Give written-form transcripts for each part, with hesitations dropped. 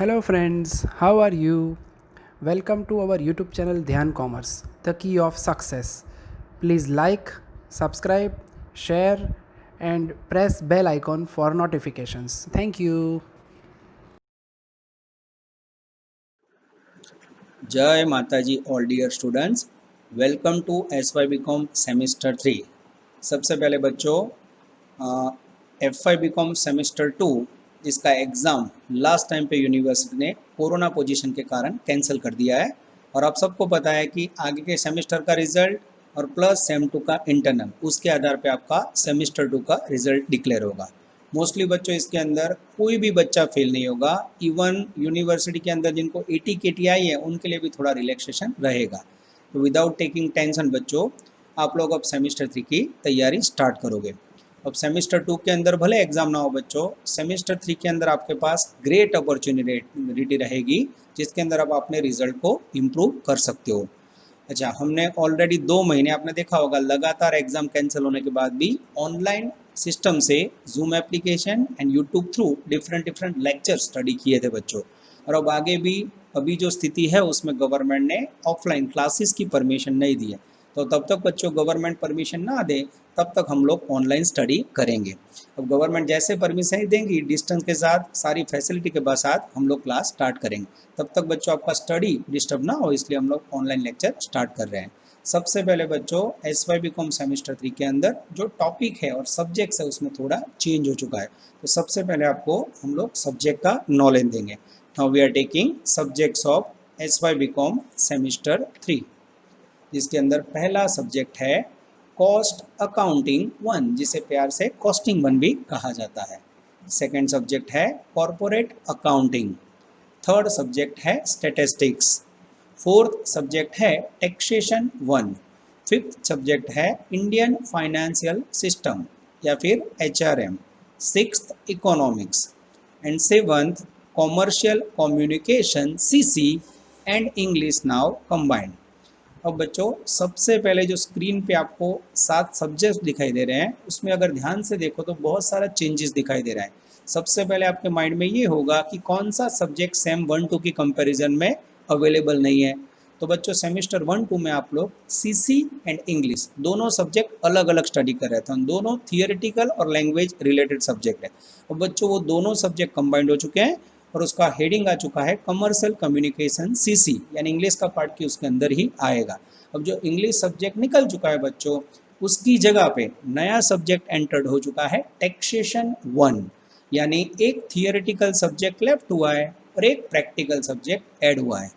Hello friends, how are you? Welcome to our YouTube channel Dhyan Commerce, the key of success. Please like, subscribe, share and press bell icon for notifications. Thank you. जय माताजी all dear students, welcome to S Y B com semester 3। सबसे पहले बच्चों, F Y B com semester 2 जिसका exam last time पे university ने corona position के कारण कैंसिल कर दिया है। और आप सबको पता है कि आगे के सेमेस्टर का रिजल्ट और प्लस सेम 2 का इंटरनल, उसके आधार पे आपका सेमेस्टर 2 का रिजल्ट डिक्लेयर होगा। मोस्टली बच्चों इसके अंदर कोई भी बच्चा फेल नहीं होगा। इवन यूनिवर्सिटी के अंदर जिनको 80 KTI है उनके लिए भी थोड़ा रिलैक्सेशन रहेगा। तो विदाउट टेकिंग टेंशन बच्चों, आप लोग अब सेमेस्टर 3 की तैयारी स्टार्ट करोगे। अब सेमेस्टर 2 के अंदर भले एग्जाम ना हो बच्चों, सेमेस्टर 3 के अंदर आपके पास ग्रेट अपॉर्चुनिटी रहेगी जिसके अंदर आप अपने रिजल्ट को इम्प्रूव कर सकते हो। अच्छा, हमने ऑलरेडी 2 महीने, आपने देखा होगा, लगातार एग्जाम कैंसिल होने के बाद भी ऑनलाइन सिस्टम से zoom application and YouTube through different different lecture study किए थे बच्चों। और अब आगे भी अभी जो स्थिति है उसमें गवर्नमेंट ने ऑफलाइन क्लासेस की परमिशन नहीं दी है, तो तब तक बच्चों गवर्नमेंट परमिशन ना दे तब तक हम लोग ऑनलाइन स्टडी करेंगे। अब गवर्नमेंट जैसे परमिशन देंगी, डिस्टेंस के साथ सारी फैसिलिटी के साथ हम लोग क्लास स्टार्ट करेंगे। तब तक बच्चों आपका स्टडी डिस्टर्ब ना हो, इसलिए हम लोग ऑनलाइन लेक्चर स्टार्ट कर रहे हैं। सबसे पहले बच्चों, S Y B com semester 3 के अंदर जो टॉपिक है और सब्जेक्ट्स है उसमें थोड़ा चेंज हो चुका है। तो सबसे पहले आपको हम लोग सब्जेक्ट का नॉलेज देंगे। Now we are taking subjects of S Y B com semester 3, जिसके अंदर पहला सब्जेक्ट है कॉस्ट अकाउंटिंग 1, जिसे प्यार से कॉस्टिंग 1 भी कहा जाता है। सेकेंड सब्जेक्ट है कॉरपोरेट अकाउंटिंग। थर्ड सब्जेक्ट है स्टैटिस्टिक्स। फोर्थ सब्जेक्ट है टैक्सेशन 1। फिफ्थ सब्जेक्ट है इंडियन फाइनेंशियल सिस्टम या फिर HRM। Sixth economics and seventh commercial communication CC and English now combined. अब बच्चों, सबसे पहले जो स्क्रीन पे आपको 7 सब्जेक्ट दिखाई दे रहे हैं उसमें अगर ध्यान से देखो तो बहुत सारा चेंजेस दिखाई दे रहा है। सबसे पहले आपके माइंड में ये होगा कि कौन सा सब्जेक्ट सेम 1-2 की कंपैरिजन में अवेलेबल नहीं है। तो बच्चों, सेमेस्टर 1-2 में आप लोग CC एंड इंग्लिश दोनों सब्जेक्ट अलग अलग स्टडी कर रहे थे। दोनों थियोरेटिकल और लैंग्वेज रिलेटेड सब्जेक्ट है। और बच्चों, वो दोनों सब्जेक्ट कंबाइंड हो चुके हैं और उसका हेडिंग आ चुका है कमर्शियल कम्युनिकेशन CC, यानी इंग्लिश का पार्ट की उसके अंदर ही आएगा। अब जो इंग्लिश सब्जेक्ट निकल चुका है बच्चों, उसकी जगह पे नया सब्जेक्ट एंटर्ड हो चुका है टैक्सेशन 1, यानी एक थियोरेटिकल सब्जेक्ट लेफ्ट हुआ है और एक प्रैक्टिकल सब्जेक्ट ऐड हुआ है।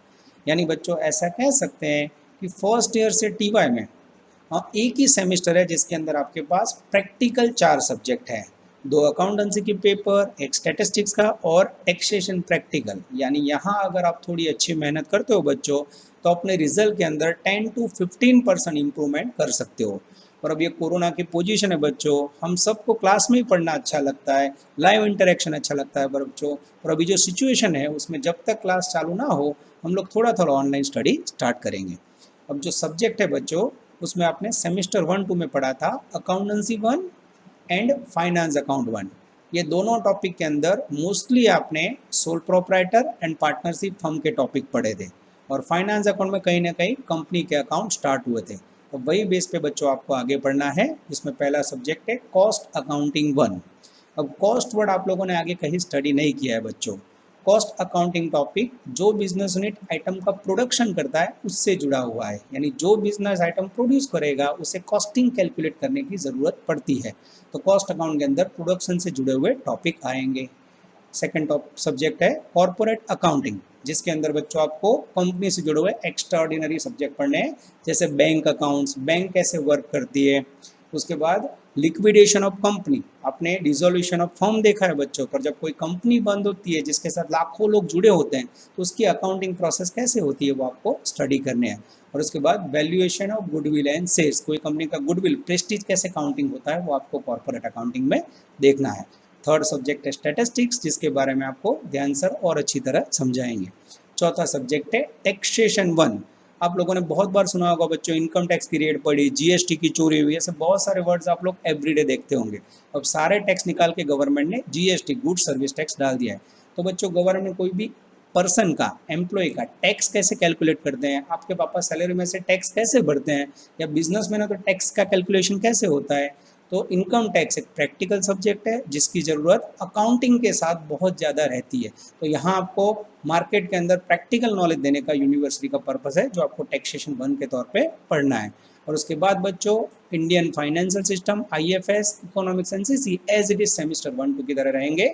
यानी बच्चों ऐसा कह सकते हैं कि फर्स्ट ईयर से TY में एक ही सेमेस्टर है जिसके अंदर आपके पास प्रैक्टिकल 4 सब्जेक्ट है। 2 अकाउंटेंसी के पेपर, एक स्टैटिस्टिक्स का और टैक्सेशन प्रैक्टिकल। यानी यहाँ अगर आप थोड़ी अच्छी मेहनत करते हो बच्चों तो अपने रिजल्ट के अंदर 10 to 15% इम्प्रूवमेंट कर सकते हो। और अब ये कोरोना की पोजीशन है बच्चों, हम सबको क्लास में ही पढ़ना अच्छा लगता है, लाइव इंटरेक्शन अच्छा लगता है बच्चों। और अभी जो सिचुएशन है उसमें जब तक क्लास चालू ना हो हम लोग थोड़ा थोड़ा ऑनलाइन स्टडी स्टार्ट करेंगे। अब जो सब्जेक्ट है बच्चों, उसमें आपने सेमेस्टर 1-2 में पढ़ा था अकाउंटेंसी 1 एंड फाइनेंस अकाउंट 1। ये दोनों टॉपिक के अंदर मोस्टली आपने sole proprietor and partnership firm के टॉपिक पढ़े थे और फाइनेंस अकाउंट में कहीं ना कहीं कंपनी के अकाउंट स्टार्ट हुए थे। तो वही बेस पे बच्चों आपको आगे पढ़ना है, जिसमें पहला सब्जेक्ट है कॉस्ट अकाउंटिंग 1। अब कॉस्ट वर्ड आप लोगों ने आगे कहीं स्टडी नहीं किया है बच्चों। कॉस्ट अकाउंटिंग टॉपिक जो बिजनेस यूनिट आइटम का प्रोडक्शन करता है उससे जुड़ा हुआ है, यानी जो बिजनेस आइटम प्रोड्यूस करेगा उसे कॉस्टिंग कैलकुलेट करने की ज़रूरत पड़ती है। तो कॉस्ट अकाउंट के अंदर प्रोडक्शन से जुड़े हुए टॉपिक आएंगे। सेकेंड टॉप सब्जेक्ट है कॉरपोरेट अकाउंटिंग, जिसके अंदर बच्चों आपको कंपनी से जुड़े हुए एक्स्ट्राऑर्डिनरी सब्जेक्ट पढ़ने हैं, जैसे बैंक अकाउंट्स, बैंक कैसे वर्क करती है। उसके बाद लिक्विडेशन ऑफ कंपनी, आपने डिसोल्यूशन ऑफ फर्म देखा है बच्चों, पर जब कोई कंपनी बंद होती है जिसके साथ लाखों लोग जुड़े होते हैं तो उसकी अकाउंटिंग प्रोसेस कैसे होती है वो आपको स्टडी करने हैं। और उसके बाद valuation of goodwill and sales, कोई कंपनी का गुडविल प्रेस्टीज कैसे काउंटिंग होता है वो आपको कॉर्पोरेट अकाउंटिंग में देखना है। थर्ड सब्जेक्ट है स्टैटिस्टिक्स, जिसके बारे में आपको ध्यान सर और अच्छी तरह समझाएंगे। चौथा सब्जेक्ट है टैक्सेशन 1। आप लोगों ने बहुत बार सुना होगा बच्चों, इनकम टैक्स की रेड पड़ी, GST की चोरी हुई, ऐसे बहुत सारे वर्ड्स आप लोग एवरीडे देखते होंगे। अब सारे टैक्स निकाल के गवर्नमेंट ने GST गुड सर्विस टैक्स डाल दिया है। तो बच्चों, गवर्नमेंट कोई भी पर्सन का, एम्प्लॉय का टैक्स कैसे कैलकुलेट करते हैं, आपके पापा सैलरी में से टैक्स कैसे भरते हैं, या बिजनेस में ना तो टैक्स का कैलकुलेशन कैसे होता है। तो इनकम टैक्स एक प्रैक्टिकल सब्जेक्ट है जिसकी ज़रूरत अकाउंटिंग के साथ बहुत ज़्यादा रहती है। तो यहाँ आपको मार्केट के अंदर प्रैक्टिकल नॉलेज देने का यूनिवर्सिटी का पर्पस है, जो आपको टैक्सेशन 1 के तौर पे पढ़ना है। और उसके बाद बच्चों Indian financial system, IFS, economics and CC as it is semester 1-2 की तरह रहेंगे।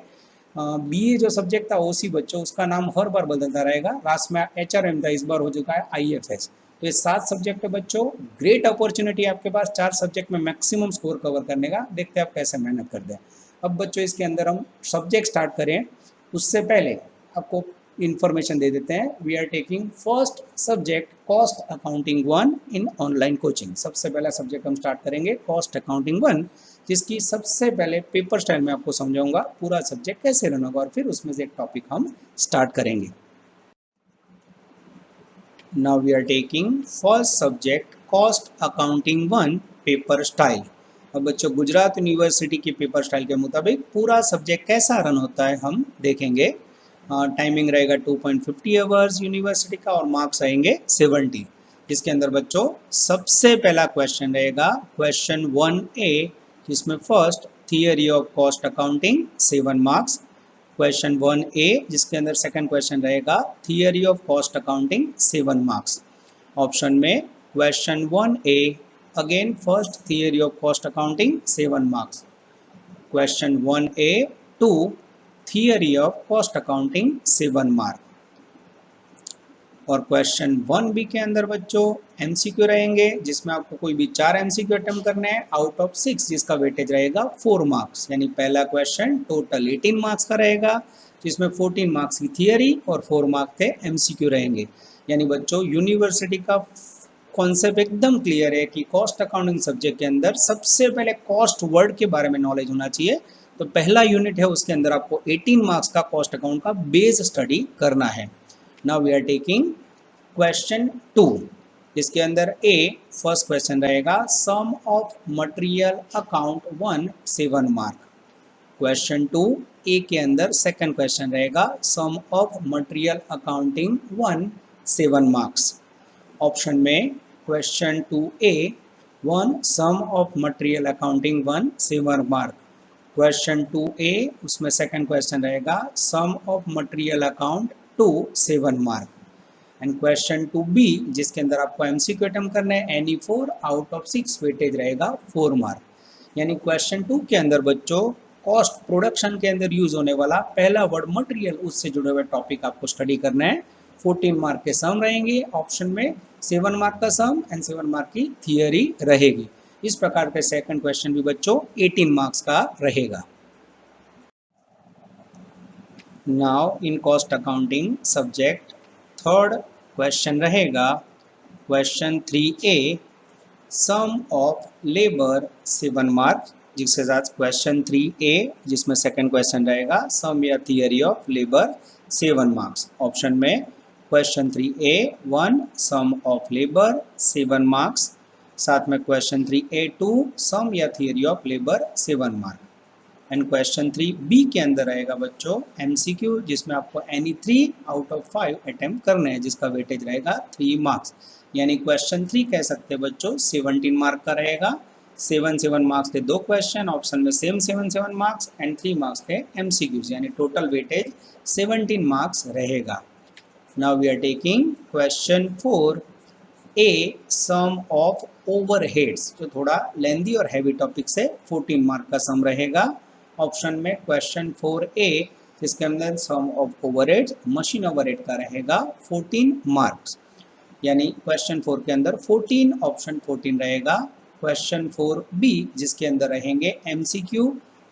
BA जो सब्जेक्ट था OC बच्चों, उसका नाम हर बार बदलता रहेगा। लास्ट में HRM था, इस बार हो चुका है IFS। तो ये 7 सब्जेक्ट है बच्चों, ग्रेट अपॉर्चुनिटी आपके पास 4 सब्जेक्ट में मैक्सिमम स्कोर कवर करने का। देखते हैं आप कैसे मेहनत करते हैं। अब बच्चों इसके अंदर हम सब्जेक्ट स्टार्ट करें उससे पहले आपको इन्फॉर्मेशन दे देते हैं। We are taking first subject cost accounting 1 in online coaching. सबसे पहला सब्जेक्ट हम स्टार्ट करेंगे कॉस्ट अकाउंटिंग 1, जिसकी सबसे पहले पेपर स्टाइल में आपको समझाऊंगा पूरा सब्जेक्ट कैसे रन होगा, और फिर उसमें से एक टॉपिक हम स्टार्ट करेंगे। Now we are taking first subject cost accounting 1 paper style. अब बच्चों गुजरात यूनिवर्सिटी की पेपर स्टाइल के मुताबिक पूरा सब्जेक्ट कैसा रन होता है हम देखेंगे। टाइमिंग रहेगा 2.50 आवर्स यूनिवर्सिटी का, और मार्क्स आएंगे 70। इसके अंदर बच्चों सबसे पहला क्वेश्चन रहेगा क्वेश्चन 1A, जिसमें first theory of cost accounting 7 marks. Question 1A जिसके अंदर सेकंड क्वेश्चन रहेगा theory of cost accounting 7 marks. Option में question 1A again first theory of cost accounting 7 marks. Question 1A 2 theory of cost accounting 7 marks. और question 1B के अंदर बच्चों MCQ रहेंगे, जिसमें आपको कोई भी 4 MCQ अटेम्प्ट करने हैं आउट ऑफ 6, जिसका वेटेज रहेगा 4 मार्क्स। यानी पहला क्वेश्चन टोटल 18 मार्क्स का रहेगा, जिसमें 14 मार्क्स की थियरी और 4 मार्क्स के MCQ रहेंगे। यानी बच्चों यूनिवर्सिटी का कॉन्सेप्ट एकदम क्लियर है कि कॉस्ट अकाउंटिंग सब्जेक्ट के अंदर सबसे पहले कॉस्ट वर्ड के बारे में नॉलेज होना चाहिए। तो पहला यूनिट है उसके अंदर आपको 18 मार्क्स का कॉस्ट अकाउंट का बेस स्टडी करना है। Now we are taking question 2, इसके अंदर A फर्स्ट क्वेश्चन रहेगा sum of material account 1 7 mark. Question 2 A के अंदर सेकंड क्वेश्चन रहेगा sum of material accounting 1 7 marks. Option में question 2A 1 sum of material accounting 1 7 mark. Question 2A उसमें second question रहेगा sum of material account 2 7 mark. And question 2B जिसके अंदर आपको MCQ attempt करना है एनी 4 आउट ऑफ 6, वेटेज रहेगा 4 mark. यानी क्वेश्चन 2 के अंदर बच्चों कॉस्ट प्रोडक्शन के अंदर यूज होने वाला पहला वर्ड मटेरियल, उससे जुड़े हुए टॉपिक आपको स्टडी करना है। 14 मार्क के सम रहेंगे, ऑप्शन में 7 मार्क का सम एंड 7 मार्क की थियरी रहेगी। इस प्रकार के सेकंड क्वेश्चन भी बच्चों 18 मार्क्स का रहेगा। Now in cost accounting subject third question रहेगा question 3A sum of labour 7 marks, जिसके साथ क्वेश्चन 3A जिसमें सेकंड क्वेश्चन रहेगा सम या theory of labour 7 marks. Option में question 3A 1 sum of labour 7 marks, साथ में क्वेश्चन 3A 2 सम या theory of labour 7 marks. And question 3B के अंदर रहेगा बच्चों MCQ, जिसमें आपको एनी 3 आउट ऑफ 5 अटेम्प्ट करने हैं, जिसका वेटेज रहेगा 3 मार्क्स। यानी क्वेश्चन 3 कह सकते हैं बच्चों 17 मार्क का रहेगा। 7 मार्क्स के 2 क्वेश्चन, ऑप्शन में सेम 7 मार्क्स एंड 3 मार्क्स के MCQs, यानी टोटल वेटेज 17 मार्क्स रहेगा। Now we are taking question 4A sum of overheads, जो थोड़ा लेंदी और हैवी टॉपिक से 14 मार्क का सम रहेगा। ऑप्शन में क्वेश्चन 4A जिसके अंदर सम ऑफ ओवरहेड्स मशीन ओवरहेड का रहेगा 14 मार्क्स। यानी क्वेश्चन 4 के अंदर 14 ऑप्शन 14 रहेगा। क्वेश्चन 4B जिसके अंदर रहेंगे MCQ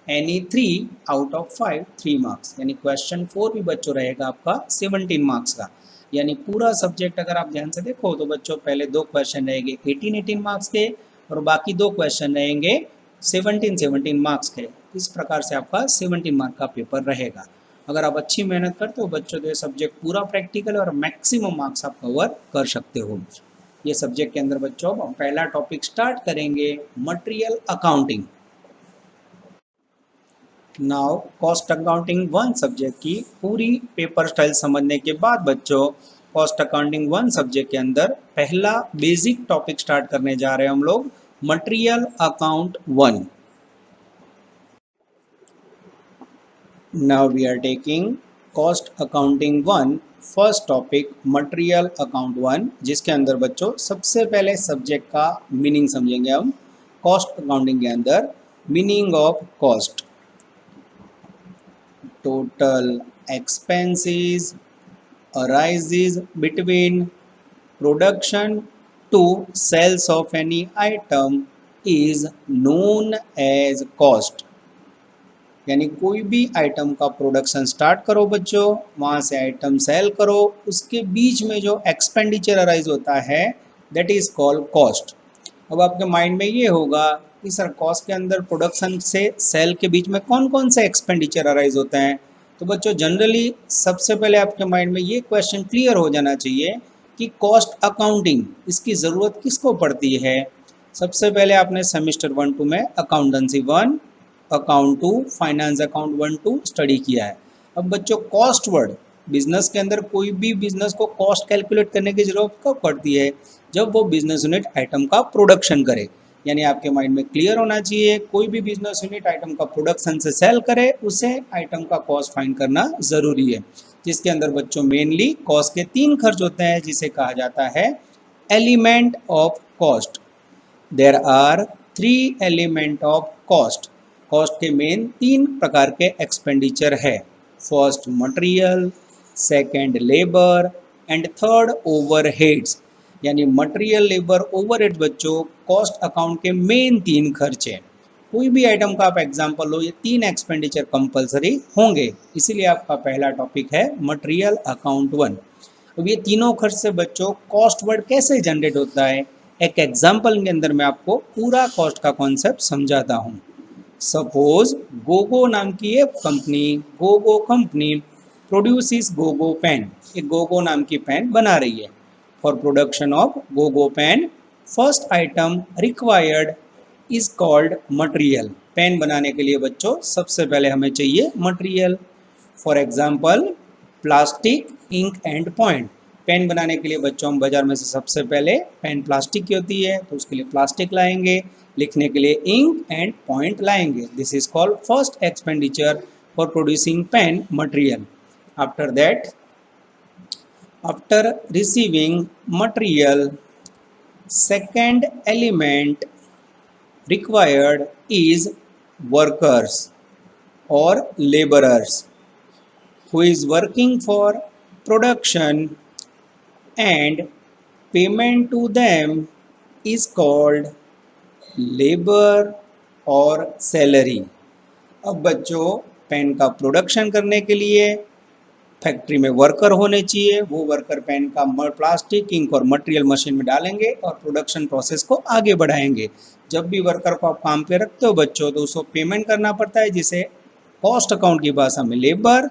any 3 out of 5 3 marks, यानी क्वेश्चन 4 भी बच्चों रहेगा आपका 17 मार्क्स का। यानी पूरा सब्जेक्ट अगर आप ध्यान से देखो तो बच्चों पहले 2 क्वेश्चन रहेंगे 18 मार्क्स के, और बाकी 2 क्वेश्चन रहेंगे 17 मार्क्स के। इस प्रकार से आपका 17 मार्क का पेपर रहेगा। अगर आप अच्छी मेहनत करते हो बच्चों तो ये सब्जेक्ट पूरा प्रैक्टिकल और मैक्सिमम मार्क्स आप कवर कर सकते हो। ये सब्जेक्ट के अंदर बच्चों हम पहला टॉपिक स्टार्ट करेंगे material accounting. Now cost accounting one subject की पूरी पेपर स्टाइल समझने के बाद बच्चों, कॉस्ट अकाउंटिंग वन सब्जेक्ट के अंदर पहला बेसिक टॉपिक स्टार्ट करने जा रहे हैं हम लोग, material account one. Now we are taking cost accounting one first topic material account one, जिसके अंदर बच्चों सबसे पहले सब्जेक्ट का मीनिंग समझेंगे हम। कॉस्ट अकाउंटिंग के अंदर meaning of cost, total expenses arises between production to sales of any item is known as cost। यानी कोई भी आइटम का प्रोडक्शन स्टार्ट करो बच्चों, वहाँ से आइटम सेल करो, उसके बीच में जो एक्सपेंडिचर अराइज होता है दैट इज़ कॉल्ड कॉस्ट। अब आपके माइंड में ये होगा कि सर कॉस्ट के अंदर प्रोडक्शन से सेल के बीच में कौन कौन से एक्सपेंडिचर अराइज होते हैं। तो बच्चों जनरली सबसे पहले आपके माइंड में ये क्वेश्चन क्लियर हो जाना चाहिए कि कॉस्ट अकाउंटिंग इसकी ज़रूरत किसको पड़ती है। सबसे पहले आपने सेमेस्टर 1-2 में accountancy 1, account 2, finance account 1-2 study किया है। अब बच्चों कॉस्ट वर्ड, बिजनेस के अंदर कोई भी बिजनेस को कॉस्ट कैलकुलेट करने की ज़रूरत कब पड़ती है, जब वो बिजनेस यूनिट आइटम का प्रोडक्शन करे। यानी आपके माइंड में क्लियर होना चाहिए, कोई भी बिजनेस यूनिट आइटम का प्रोडक्शन से सेल करे, उसे आइटम का कॉस्ट फाइंड करना ज़रूरी है। जिसके अंदर बच्चों मेनली कॉस्ट के 3 खर्च होते हैं, जिसे कहा जाता है element of cost. There are 3 element of cost. Cost के मेन 3 प्रकार के एक्सपेंडिचर है। First material, second labour and third overheads. यानी मटेरियल, लेबर, ओवरहेड बच्चों कॉस्ट अकाउंट के मेन 3 खर्च हैं। कोई भी आइटम का आप एग्जांपल लो, ये 3 एक्सपेंडिचर कंपलसरी होंगे, इसीलिए आपका पहला टॉपिक है मटेरियल अकाउंट 1। अब ये तीनों खर्च से बच्चों कॉस्ट वर्ड कैसे जनरेट होता है, एक एग्जाम्पल के अंदर मैं आपको पूरा कॉस्ट का कॉन्सेप्ट समझाता हूँ। सपोज गोगो नाम की एक company, Gogo company produces Gogo pen, एक गोगो नाम की पेन बना रही है। For production of Gogo pen first item required is called material. Pen बनाने के लिए बच्चों सबसे पहले हमें चाहिए material. For example plastic, ink and point. Pen बनाने के लिए बच्चों हम बाजार में से सबसे पहले पेन प्लास्टिक की होती है, तो उसके लिए प्लास्टिक लाएंगे, लिखने के लिए इंक एंड पॉइंट लाएंगे। This is called first expenditure for producing pen material. After that, after receiving material, second element required is workers or laborers who is working for production, and payment to them is called labor or salary। अब बच्चों pen का production करने के लिए factory में worker होने चाहिए, वो वर्कर पेन का प्लास्टिक, इंक और मटेरियल मशीन में डालेंगे और प्रोडक्शन प्रोसेस को आगे बढ़ाएंगे। जब भी वर्कर को आप काम पे रखते हो बच्चों, तो उसको पेमेंट करना पड़ता है, जिसे कॉस्ट अकाउंट की भाषा में लेबर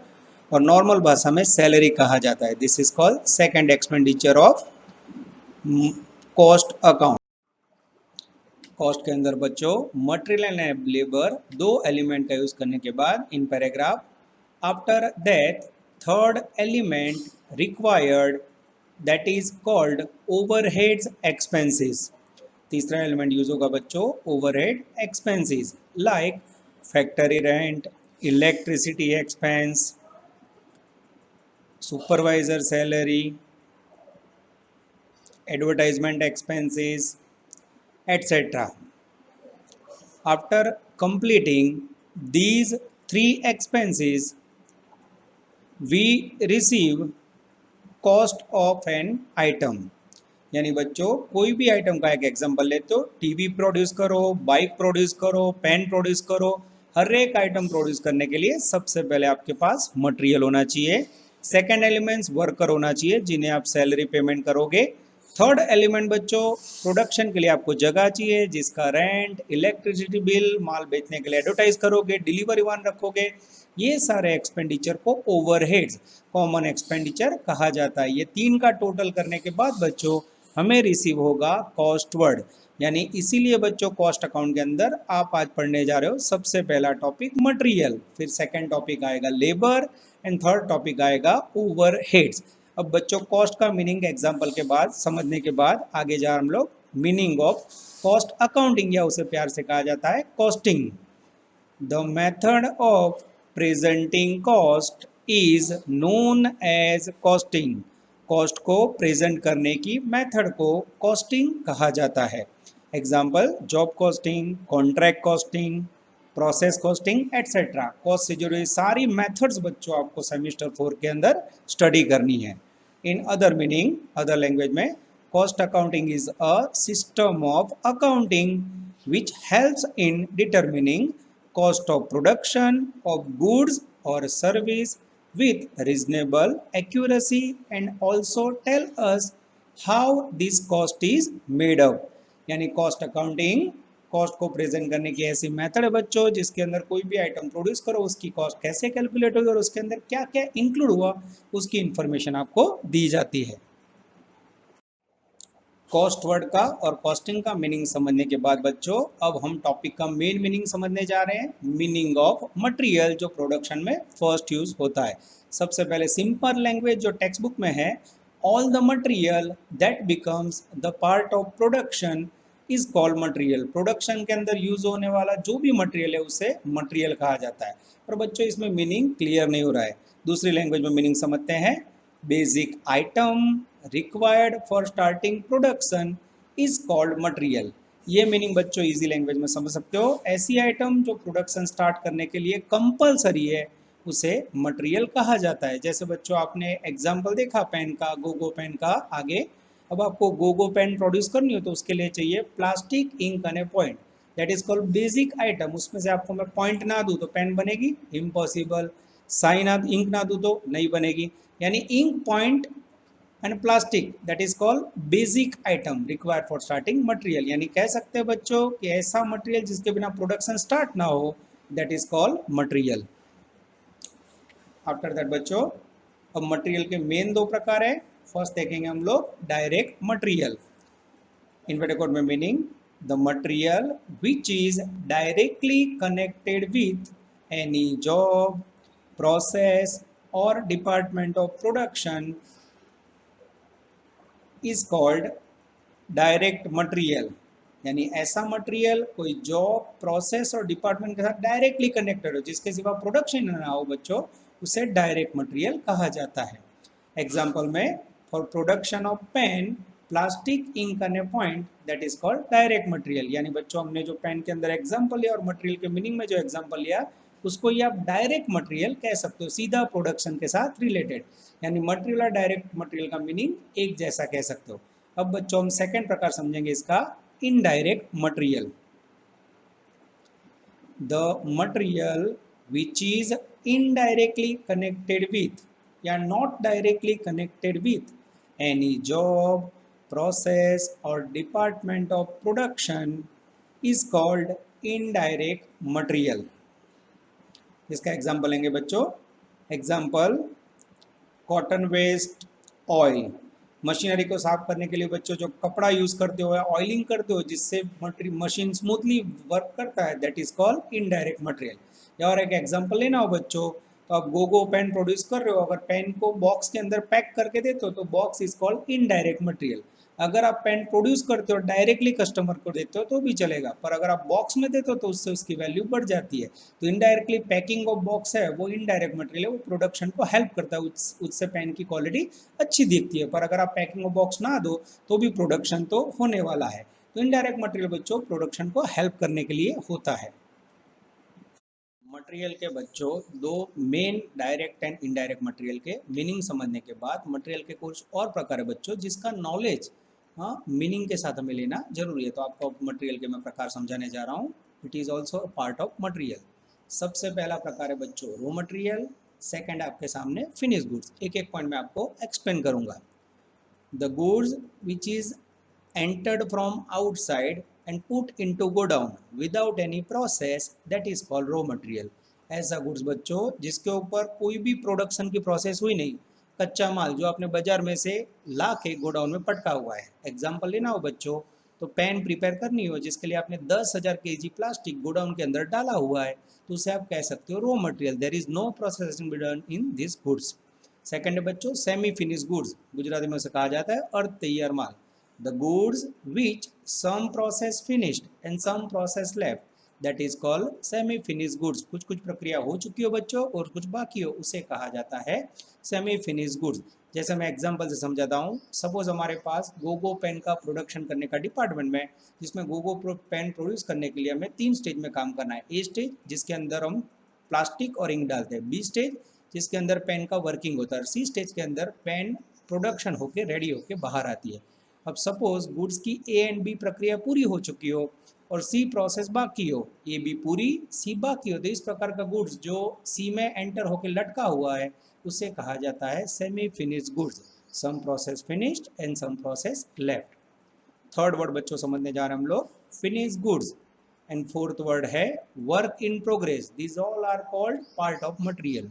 और नॉर्मल भाषा में सैलरी कहा जाता है। This is called second expenditure of cost account. Cost के अंदर बच्चों मटेरियल एंड लेबर 2 एलिमेंट का यूज करने के बाद in paragraph, after that third element required that is called overheads expenses. तीसरा एलिमेंट यूज होगा बच्चों overhead expenses, like factory rent, electricity expense, supervisor salary, advertisement expenses, etc. After completing these 3 expenses, we receive cost of an item। यानी बच्चों कोई भी item का एक example लेते हो, टीवी प्रोड्यूस करो, बाइक प्रोड्यूस करो, पेन प्रोड्यूस करो, हर एक आइटम प्रोड्यूस करने के लिए सबसे पहले आपके पास मटेरियल होना चाहिए। सेकेंड एलिमेंट्स वर्कर होना चाहिए, जिन्हें आप सैलरी पेमेंट करोगे। थर्ड एलिमेंट बच्चों प्रोडक्शन के लिए आपको जगह चाहिए, जिसका रेंट, इलेक्ट्रिसिटी बिल, माल बेचने के लिए एडवर्टाइज करोगे, डिलीवरी वन रखोगे। ये सारे एक्सपेंडिचर को ओवरहेड्स, कॉमन एक्सपेंडिचर कहा जाता है। ये 3 का टोटल करने के बाद बच्चों हमें रिसीव होगा कॉस्ट वर्ड। यानी इसीलिए बच्चों कॉस्ट अकाउंट के अंदर आप आज पढ़ने जा रहे हो सबसे पहला टॉपिक मटेरियल, फिर सेकंड टॉपिक आएगा लेबर एंड थर्ड टॉपिक आएगा ओवरहेड्स। अब बच्चों कॉस्ट का मीनिंग एग्जांपल के बाद समझने के बाद आगे जा हम लोग मीनिंग ऑफ कॉस्ट अकाउंटिंग, या उसे प्यार से कहा जाता है costing. The method of presenting cost is known as costing. Cost को प्रेजेंट करने की मेथड को कॉस्टिंग कहा जाता है। Example job costing, contract costing, process costing etcetera. Cost से जुड़ी सारी मेथड्स बच्चों आपको सेमिस्टर 4 के अंदर स्टडी करनी है। In other meaning, other language में, cost accounting is a system of accounting which helps in determining cost of production of goods or service with reasonable accuracy and also tell us how this cost is made up। यानी cost accounting cost को present करने की ऐसी method है बच्चों जिसके अंदर कोई भी आइटम प्रोड्यूस करो उसकी कॉस्ट कैसे कैलकुलेट होगी और उसके अंदर क्या क्या इंक्लूड हुआ उसकी इंफॉर्मेशन आपको दी जाती है। कॉस्ट वर्ड का और कॉस्टिंग का मीनिंग समझने के बाद बच्चों अब हम टॉपिक का मेन मीनिंग समझने जा रहे हैं, मीनिंग ऑफ मटेरियल जो प्रोडक्शन में फर्स्ट यूज होता है। सबसे पहले सिंपल लैंग्वेज जो टेक्स्ट बुक में है, all the material that becomes the part of production is called material. Production के अंदर यूज होने वाला जो भी मटेरियल है उसे मटेरियल कहा जाता है। पर बच्चों इसमें मीनिंग क्लियर नहीं हो रहा है, दूसरी लैंग्वेज में मीनिंग समझते हैं। Basic item required for starting production is called material. ये मीनिंग बच्चों इजी लैंग्वेज में समझ सकते हो। ऐसी आइटम जो प्रोडक्शन स्टार्ट करने के लिए कंपलसरी है उसे मटेरियल कहा जाता है। जैसे बच्चों आपने एग्जांपल देखा पेन का, गोगो पेन का आगे। अब आपको गोगो पेन प्रोड्यूस करनी हो तो उसके लिए चाहिए plastic, ink and a point, that is called basic item. उसमें से आपको मैं पॉइंट ना दूँ तो पेन बनेगी? इम्पॉसिबल। साइन इंक ना दूँ तो नहीं बनेगी। यानी ink, point and plastic that is called basic item required for starting material. यानी कह सकते हैं बच्चों कि ऐसा मटेरियल जिसके बिना प्रोडक्शन स्टार्ट ना हो that is called material. After that बच्चों अब मटेरियल के मेन दो प्रकार है। फर्स्ट देखेंगे हम लोग डायरेक्ट मटेरियल। इन्वर्टेड कोड में meaning, the material which is directly connected with any job, process और department of production is called direct material. यानी ऐसा मटेरियल कोई जॉब, प्रोसेस और डिपार्टमेंट के साथ डायरेक्टली कनेक्टेड हो जिसके सिवा प्रोडक्शन ना हो बच्चों, उसे डायरेक्ट मटेरियल कहा जाता है। एग्जाम्पल में, for production of pen, plastic, ink and a point that is called direct material. यानी बच्चों हमने जो पेन के अंदर एग्जाम्पल लिया और मटेरियल के मीनिंग में जो एग्जाम्पल लिया उसको ये आप डायरेक्ट मटेरियल कह सकते हो, सीधा प्रोडक्शन के साथ रिलेटेड। यानी मटेरियल और डायरेक्ट मटेरियल का मीनिंग एक जैसा कह सकते हो। अब बच्चों हम सेकंड प्रकार समझेंगे इसका, indirect material. The material which is indirectly connected with या not directly connected with any job, process और department of production is called indirect material. इसका एग्जाम्पल लेंगे बच्चों। Example, cotton waste oil. Machinery को साफ करने के लिए बच्चों जो कपड़ा यूज़ करते हो या ऑयलिंग करते हो जिससे मशीन स्मूथली वर्क करता है that is called indirect material. या और एक एग्जांपल लेना हो बच्चों, तो आप गोगो पेन प्रोड्यूस कर रहे हो, अगर पेन को बॉक्स के अंदर पैक करके देते हो तो box is called indirect material. अगर आप पेन प्रोड्यूस करते हो डायरेक्टली कस्टमर को देते हो तो भी चलेगा, पर अगर आप बॉक्स में देते हो तो उससे उसकी वैल्यू बढ़ जाती है। तो इनडायरेक्टली पैकिंग ऑफ बॉक्स है वो इनडायरेक्ट मटेरियल है, वो प्रोडक्शन को हेल्प करता है, उससे पेन की क्वालिटी अच्छी दिखती है। पर अगर आप पैकिंग ऑफ बॉक्स ना दो तो भी प्रोडक्शन तो होने वाला है। तो इनडायरेक्ट मटेरियल बच्चों प्रोडक्शन को हेल्प करने के लिए होता है। मटेरियल के बच्चों दो main direct and indirect material के मीनिंग समझने के बाद मटेरियल के कुछ और प्रकार है बच्चों जिसका नॉलेज मीनिंग के साथ हमें लेना जरूरी है। तो आपको मटेरियल के मैं प्रकार समझाने जा रहा हूँ। It is also part of material. सबसे पहला प्रकार है बच्चों रॉ मटेरियल, सेकेंड आपके सामने फिनिश गुड्स। एक एक पॉइंट में आपको एक्सप्लेन करूँगा। The goods which is entered from outside and put into godown without any process that is called raw material। ऐसा गुड्स बच्चों जिसके ऊपर कोई भी प्रोडक्शन की प्रोसेस हुई नहीं, कच्चा माल जो आपने बाजार में से ला के गोडाउन में पटका हुआ है। एग्जाम्पल लेना हो बच्चों, तो पेन प्रिपेयर करनी हो जिसके लिए आपने 10,000 kg प्लास्टिक गोडाउन के अंदर डाला हुआ है, तो उसे आप कह सकते हो raw material. There is no processing be done in this goods. Second है बच्चों सेमी फिनिश गुड्स, गुजराती में उसे कहा जाता है अर्ध तैयार माल। The goods which some process finished and some process left, that is called semi finish goods. कुछ कुछ प्रक्रिया हो चुकी हो बच्चों और कुछ बाकी हो, उसे कहा जाता है सेमी फिनिश गुड्स। जैसे मैं एग्जांपल से समझाता हूँ, सपोज हमारे पास गोगो पेन का प्रोडक्शन करने का डिपार्टमेंट में, जिसमें गोगो पेन प्रोड्यूस करने के लिए हमें 3 स्टेज में काम करना है। ए स्टेज जिसके अंदर हम प्लास्टिक और इंक डालते हैं, बी स्टेज जिसके अंदर पेन का वर्किंग होता है, और सी स्टेज के अंदर पेन प्रोडक्शन होके रेडी होके बाहर आती है। अब सपोज गुड्स की ए एंड बी प्रक्रिया पूरी हो चुकी हो और सी प्रोसेस बाकी हो, ए बी पूरी सी बाकी हो, तो इस प्रकार का गुड्स जो सी में एंटर होकर लटका हुआ है उसे कहा जाता है semi finished goods. Some process finished and some process left. Third word बच्चों समझने जा रहे हैं हम लोग, finish goods. And fourth word है work in progress. This all are called part of material.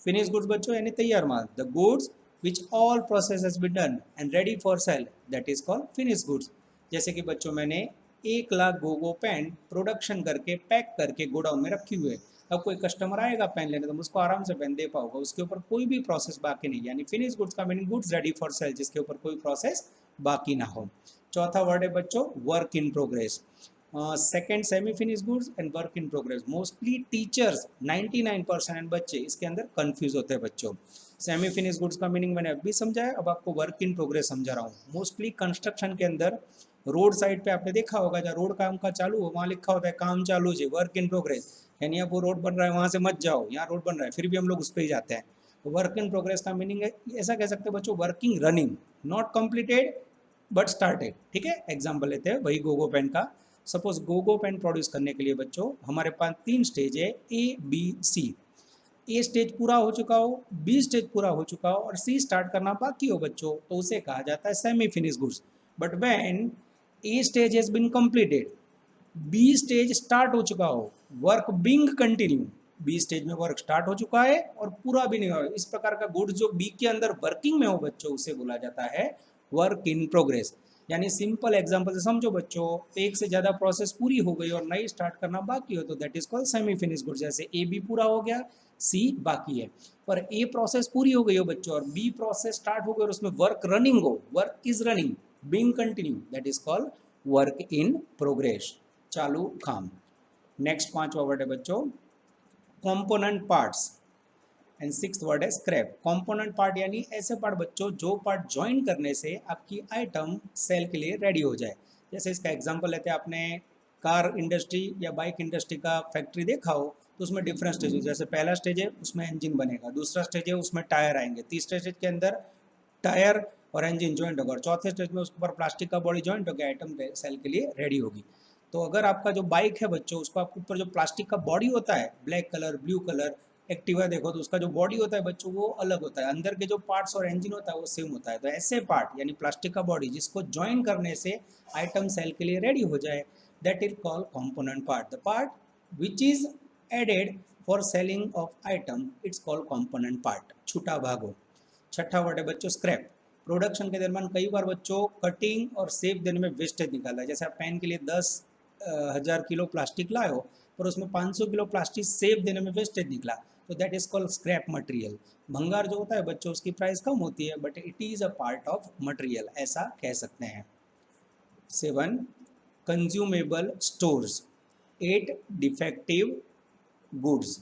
Finish goods बच्चों यानी तैयार माल, the goods which all process has been done and ready for sale, that is called finish goods. जैसे कि बच्चों मैंने 1 लाख गोगो पेन प्रोडक्शन करके पैक करके गोडाउन में रखी हुई है। अब कोई कस्टमर आएगा पेन लेने तो उसको आराम से पेन दे पाओगे, उसके ऊपर कोई भी प्रोसेस बाकी नहीं, यानी फिनिश गुड्स का meaning goods ready for cell, जिसके ऊपर कोई प्रोसेस बाकी ना हो। चौथा वर्ड है बच्चों work in progress. Second semi finish goods and work in progress. Mostly teachers 99% बच्चे इसके अंदर कंफ्यूज होते हैं बच्चों। सेमी फिनिश गुड्स का मीनिंग मैंने अभी समझाया, अब आपको वर्क इन प्रोग्रेस समझा रहा हूँ। मोस्टली कंस्ट्रक्शन के अंदर रोड साइड पे आपने देखा होगा जहाँ रोड काम का चालू हो वहाँ लिखा होता है काम चालू है, वर्क इन प्रोग्रेस, यानी अब वो रोड बन रहा है वहाँ से मत जाओ, यहाँ रोड बन रहा है फिर भी हम लोग उस पर ही जाते हैं। तो वर्क इन प्रोग्रेस का मीनिंग है, ऐसा कह सकते हैं बच्चों, working running, not completed but started. ठीक है, एग्जाम्पल लेते हैं वही गोगो पेन का। सपोज गोगो पेन प्रोड्यूस करने के लिए बच्चों हमारे पास 3 स्टेज है, A B C. A stage पूरा हो चुका हो, बी स्टेज पूरा हो चुका हो और सी स्टार्ट करना बाकी हो बच्चों, तो उसे कहा जाता है semi finish goods. But when a stage has been completed, B stage start हो चुका हो, work being continue, B stage में वर्क स्टार्ट हो चुका है और पूरा भी नहीं हुआ, इस प्रकार का गुड्स जो बी के अंदर वर्किंग में हो बच्चों उसे बोला जाता है वर्क इन प्रोग्रेस। यानी सिंपल एग्जांपल से समझो बच्चों, एक से ज़्यादा प्रोसेस पूरी हो गई और नई स्टार्ट करना बाकी हो तो that is called semi finish goods. जैसे ए बी पूरा हो गया, सी बाकी है, पर ए प्रोसेस पूरी हो गई हो बच्चों और बी प्रोसेस स्टार्ट हो गई और उसमें वर्क रनिंग हो, work is running being continue, that is called work in progress, चालू काम। नेक्स्ट 5वां वर्ड है बच्चों component parts and sixth word है स्क्रैप। कंपोनेंट पार्ट यानी ऐसे पार्ट बच्चों जो पार्ट ज्वाइन करने से आपकी आइटम सेल के लिए रेडी हो जाए। जैसे इसका एग्जांपल लेते हैं, आपने कार इंडस्ट्री या बाइक इंडस्ट्री का फैक्ट्री देखा हो तो उसमें डिफरेंट स्टेज है। जैसे पहला स्टेज है उसमें इंजन बनेगा, दूसरा स्टेज है उसमें टायर आएंगे, तीसरे स्टेज के अंदर टायर और इंजन ज्वाइंट होगा और चौथे स्टेज में उसके ऊपर प्लास्टिक का बॉडी ज्वाइंट होकर आइटम सेल के लिए रेडी होगी। तो अगर आपका जो बाइक है बच्चों उसको आपके ऊपर जो प्लास्टिक का बॉडी होता है black colour blue colour, Activa देखो तो उसका जो बॉडी होता है बच्चों वो अलग होता है, अंदर के जो पार्ट्स और इंजन होता है वो सेम होता है। तो ऐसे पार्ट यानी प्लास्टिक का बॉडी जिसको ज्वाइन करने से आइटम सेल के लिए रेडी हो जाए, that is called component part. The part which is added for selling of item it's called component part, छूटा भाग हो। छठा वर्ड है बच्चों स्क्रैप। प्रोडक्शन के दरमियान कई बार बच्चों कटिंग और शेप देने में वेस्टेज निकाला है। जैसे आप पेन के लिए 10,000 किलो प्लास्टिक लाए हो पर उसमें 500 किलो प्लास्टिक शेप देने में वेस्टेज निकला, तो that is called scrap material. भंगार जो होता है बच्चों उसकी प्राइस कम होती है but it is a part of material, ऐसा कह सकते हैं। 7 consumable stores. 8 defective goods.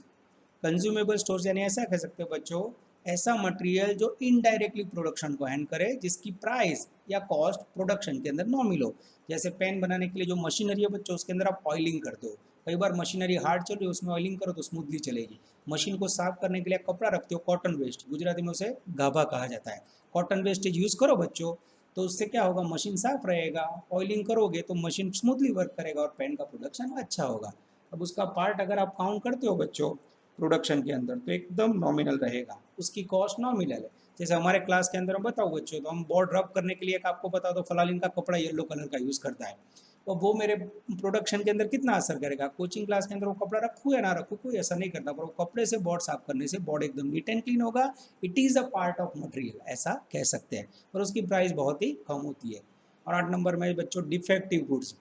Consumable stores यानी ऐसा कह सकते हो बच्चों, ऐसा मटेरियल जो इनडायरेक्टली प्रोडक्शन को हैंड करे जिसकी प्राइस या कॉस्ट प्रोडक्शन के अंदर नॉमिनल हो। जैसे पेन बनाने के लिए जो मशीनरी है बच्चों उसके अंदर आप ऑयलिंग करते हो, कई बार मशीनरी हार्ड चल रही है उसमें ऑयलिंग करो तो स्मूथली चलेगी। मशीन को साफ करने के लिए कपड़ा रखते हो कॉटन वेस्ट, गुजराती में उसे गाभा कहा जाता है, कॉटन वेस्टेज यूज़ करो बच्चों, तो उससे क्या होगा मशीन साफ रहेगा, ऑयलिंग करोगे तो मशीन स्मूथली वर्क करेगा और पेन का प्रोडक्शन अच्छा होगा। अब उसका पार्ट अगर आप काउंट करते हो बच्चों प्रोडक्शन के अंदर तो एकदम नॉमिनल रहेगा, उसकी कॉस्ट नॉमिनल है। जैसे हमारे क्लास के अंदर हम बताओ बच्चों तो हम बोर्ड रब करने के लिए एक आपको बता दो फलालिन का कपड़ा येलो कलर का यूज़ करता है, तो वो मेरे प्रोडक्शन के अंदर कितना असर करेगा। कोचिंग क्लास के अंदर वो कपड़ा रखूँ या ना रखूँ कोई असर नहीं करता, पर वो कपड़े से बोर्ड साफ करने से बोर्ड एकदम नीट एंड क्लीन होगा। It is a part of material ऐसा कह सकते हैं, पर उसकी प्राइस बहुत ही कम होती है। और 8 नंबर में बच्चों डिफेक्टिव गुड्स।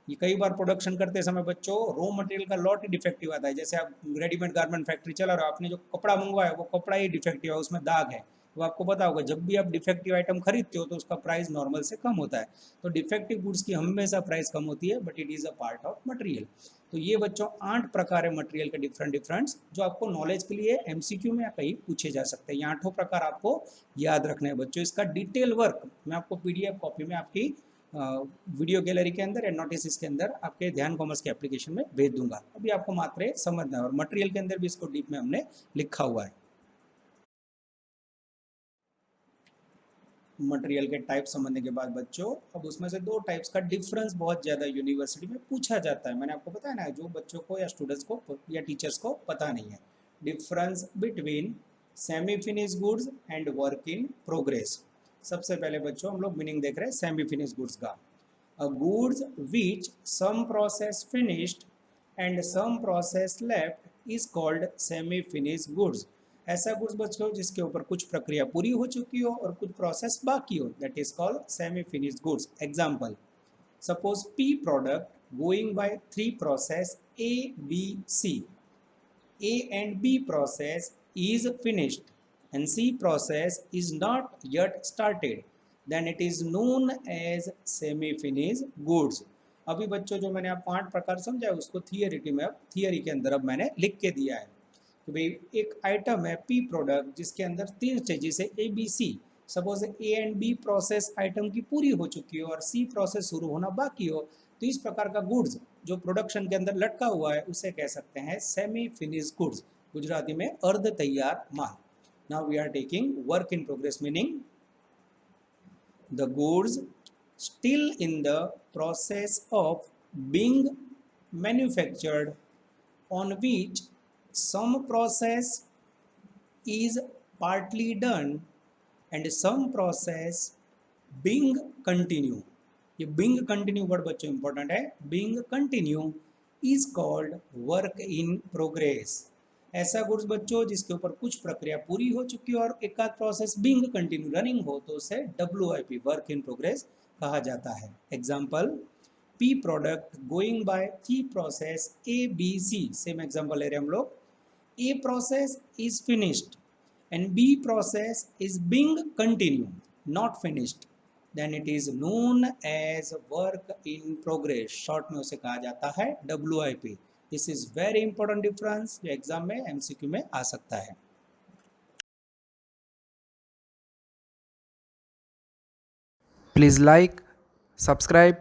ये कई बार प्रोडक्शन करते समय बच्चों रॉ मटेरियल का लॉट ही डिफेक्टिव आता है। जैसे आप रेडीमेड गारमेंट फैक्ट्री चला रहे हो, आपने जो कपड़ा मंगवाया वो कपड़ा ही डिफेक्टिव है, उसमें दाग है, तो आपको पता होगा जब भी आप डिफेक्टिव आइटम खरीदते हो तो उसका प्राइस नॉर्मल से कम होता है। तो डिफेक्टिव गुड्स की हमेशा प्राइस कम होती है, but it is a part of material. तो ये बच्चों 8 प्रकार है मटेरियल के डिफरेंट डिफरेंट्स, जो आपको नॉलेज के लिए एमसीक्यू में या कहीं पूछे जा सकते हैं। ये 8 प्रकार आपको याद रखने हैं बच्चों। इसका डिटेल वर्क मैं आपको पीडीएफ कॉपी में आपकी वीडियो गैलरी के अंदर या नोटिस के अंदर आपके ध्यान कॉमर्स के एप्लीकेशन में भेज दूंगा। अभी आपको मात्र समझना है, और मटेरियल के अंदर भी इसको डीप में हमने लिखा हुआ है। मटेरियल के टाइप समझने के बाद बच्चों अब उसमें से 2 टाइप्स का डिफरेंस बहुत ज़्यादा यूनिवर्सिटी में पूछा जाता है। मैंने आपको बताया ना, जो बच्चों को या स्टूडेंट्स को या टीचर्स को पता नहीं है। Difference between semi finish goods and work in progress. सबसे पहले बच्चों हम लोग मीनिंग देख रहे हैं सेमी फिनिश गुड्स का। Goods which some process finished and some process left is called semi finish goods. ऐसा गुड्स बच्चों जिसके ऊपर कुछ प्रक्रिया पूरी हो चुकी हो और कुछ प्रोसेस बाकी हो, that is called semi finished goods. Example, suppose P product going by 3 process A B C. A and B process is finished and C process is not yet started, then it is known as semi-finished goods। अभी बच्चों जो मैंने आप 5 प्रकार समझा उसको theory के अंदर अब मैंने लिख के दिया है कि भाई एक आइटम है पी प्रोडक्ट जिसके अंदर 3 स्टेजेस है A B C. Suppose A and B process item की पूरी हो चुकी हो और सी प्रोसेस शुरू होना बाकी हो, तो इस प्रकार का गुड्स जो प्रोडक्शन के अंदर लटका हुआ है उसे कह सकते हैं सेमी फिनिश गुड्स, गुजराती में अर्ध तैयार माल। Now we are taking work in progress, meaning the goods still in the process of being manufactured on which some process is partly done and some process being continue। ये being continue word बच्चों important है। being continue is called work in progress। ऐसा goods बच्चों जिसके ऊपर कुछ प्रक्रिया पूरी हो चुकी हो और एक आध प्रोसेस being continue रनिंग हो तो उसे WIP वर्क इन प्रोग्रेस कहा जाता है। Example, P product going by P process A B C। Same example ले रहे हैं हम लोग। A process is finished and B process is being continue not finished, then it is known as work in progress. Short में उसे कहा जाता है WIP। This is very important difference जो एग्जाम में MCQ में आ सकता है। Please like, subscribe,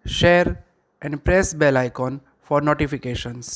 share and press bell icon for notifications.